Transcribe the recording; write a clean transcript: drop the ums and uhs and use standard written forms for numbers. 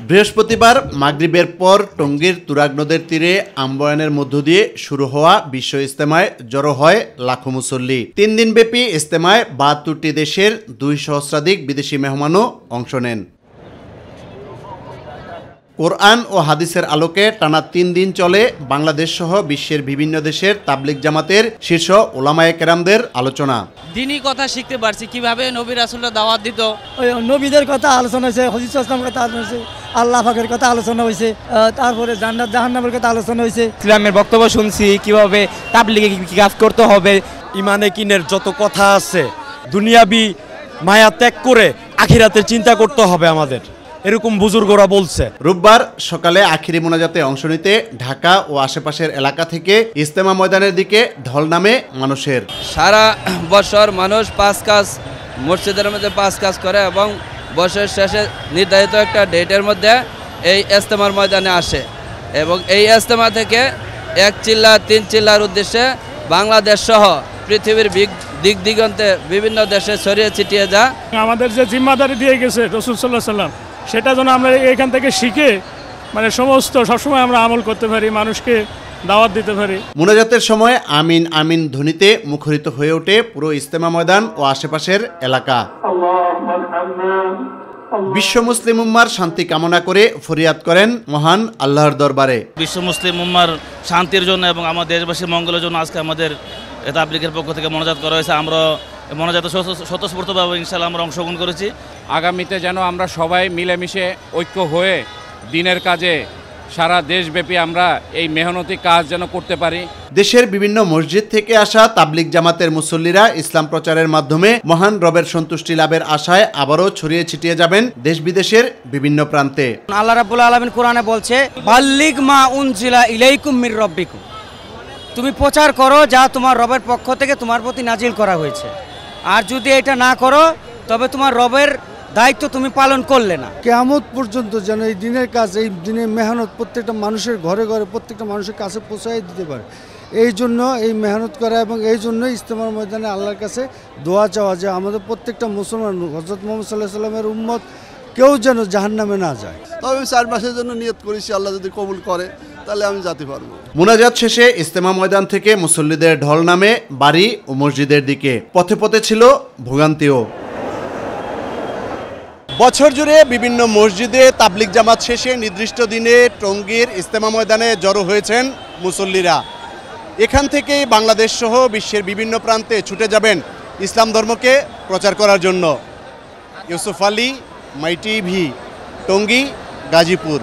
বৃহস্পতিবার মাগরিবের পর টঙ্গীর তুরাগ নদের তীরে আম্বয়ানের মধ্য দিয়ে শুরু হওয়া বিশ্ব ইজতেমায় জড়ো হয় লাখো মুসল্লি। 3 দিনব্যাপী ইজতেমায় 72টি দেশের 2 সহস্রাধিক বিদেশি মেহমানও অংশ নেন। কোরআন ও হাদিসের আলোকে টানা 3 দিন চলে বাংলাদেশ সহ বিশ্বের বিভিন্ন দেশের তাবলিগ জামাতের শীর্ষ উলামায়ে কেরামদের আলোচনা। দিনই কথা শিখতে পারছি, কিভাবে নবী রাসূলরা দাওয়াত দিত, নবীদের কথা আলোচনা হয়েছে, হযরত সাল্লাল্লাহু কথা আলোচনা হয়েছে, আল্লাহ পাকের কথা আলোচনা হয়েছে, তারপরে জান্নাত জাহান্নামের কথা আলোচনা হয়েছে। ইসলামের বক্তব্য শুনছি, কিভাবে তাবলিগে কি কাজ করতে হবে, ইমানে কিনের যত কথা আছে, দুনিয়াবি মায়া ত্যাগ করে আখিরাতের চিন্তা করতে হবে আমাদের, এরকম বুজুর্গরা বলছে। রোববার সকালে আখিরি মোনাজাতে অংশ নিতে ঢাকা ও আশেপাশের এলাকা থেকে ইজতেমা ময়দানের দিকে ঢল নামে মানুষের। সারা বছর মানুষ 5 কাজ মসজিদের মধ্যে 5 কাজ করে এবং বছরের শেষে নির্ধারিত একটা ডেটের মধ্যে এই ইজতেমার ময়দানে আসে এবং এই ইজতেমা থেকে 1 চিল্লা 3 চিল্লার উদ্দেশ্যে বাংলাদেশ সহ পৃথিবীর দিক দিগন্তে বিভিন্ন দেশে ছড়িয়ে ছিটিয়ে যা আমাদের যে জিম্মাদারি দিয়ে গেছে রাসূল সাল্লাল্লাহু আলাইহি সাল্লাম, সেটা যেন আমরা এখান থেকে শিখে সবসময় আমরা আমল করতে পারি, মানুষকে দাওয়াত দিতে পারি। মোনাজাতের সময় আমিন আমিন ধ্বনিতে মুখরিত হয়ে ওঠে পুরো ইজতেমা ময়দান ও আশেপাশের এলাকা। বিশ্ব মুসলিম উম্মার শান্তি কামনা করে ফরিয়াদ করেন মহান আল্লাহর দরবারে। বিশ্ব মুসলিম উম্মার শান্তির জন্য এবং আমার দেশবাসীর মঙ্গলের জন্য আজকে আমাদের তাবলিগের পক্ষ থেকে মোনাজাত করা হয়েছে। আমরা মোনাজাতে স্বতঃস্ফূর্তভাবে ইনশাআল্লাহ আমরা অংশগ্রহণ করেছি। আগামীতে যেন আমরা সবাই মিলেমিশে ঐক্য হয়ে দিনের কাজে সারা দেশব্যাপী আমরা এই মেহনতি কাজ যেন করতে পারি। দেশের বিভিন্ন মসজিদ থেকে আসা তাবলিগ জামাতের মুসল্লিরা ইসলাম প্রচারের মাধ্যমে মহান রবের সন্তুষ্টি লাভের আশায় আবারও ছড়িয়ে ছিটিয়ে যাবেন দেশ বিদেশের বিভিন্ন প্রান্তে। আল্লাহ রাব্বুল আলামিন কোরআনে বলছে, বাল্লিগ মা উনজিলা ইলাইকুম মির রাব্বিকুম, তুমি প্রচার করো যা তোমার রবের পক্ষ থেকে তোমার প্রতি নাজিল করা হয়েছে। আর যদি এটা না করো তবে তোমার রবের দায়িত্ব তুমি পালন করলে না। কিয়ামত পর্যন্ত যেন এই দিনের কাজ, এই দিনের মেহনত প্রত্যেকটা মানুষের ঘরে ঘরে প্রত্যেকটা মানুষের কাছে পৌঁছাই দিতে পারে, এই জন্য এই মেহনত করা এবং এই জন্যই ইজতেমার ময়দানে আল্লাহর কাছে দোয়া চাওয়া যে আমাদের প্রত্যেকটা মুসলমান হযরত মুহাম্মদ সাল্লাল্লাহু আলাইহি সাল্লামের উম্মত কেউ যেন জাহান্নামে না যায়। তবে আমি 4 মাসের জন্য নিয়ত করেছি, আল্লাহ যদি কবুল করে তাহলে আমি যেতে পারবো। মুনাজাত শেষে ইজতেমা ময়দান থেকে মুসল্লিদের ঢল নামে বাড়ি ও মসজিদের দিকে। পথে পথে ছিল ভোগান্তিও। বছর জুড়ে বিভিন্ন মসজিদে তাবলিগ জামাত শেষে নির্দিষ্ট দিনে টঙ্গীর ইজতেমা ময়দানে জড়ো হয়েছেন মুসল্লিরা। এখান থেকেই বাংলাদেশ সহ বিশ্বের বিভিন্ন প্রান্তে ছুটে যাবেন ইসলাম ধর্মকে প্রচার করার জন্য। ইউসুফ আলী, মাই টিভি, টঙ্গী, গাজীপুর।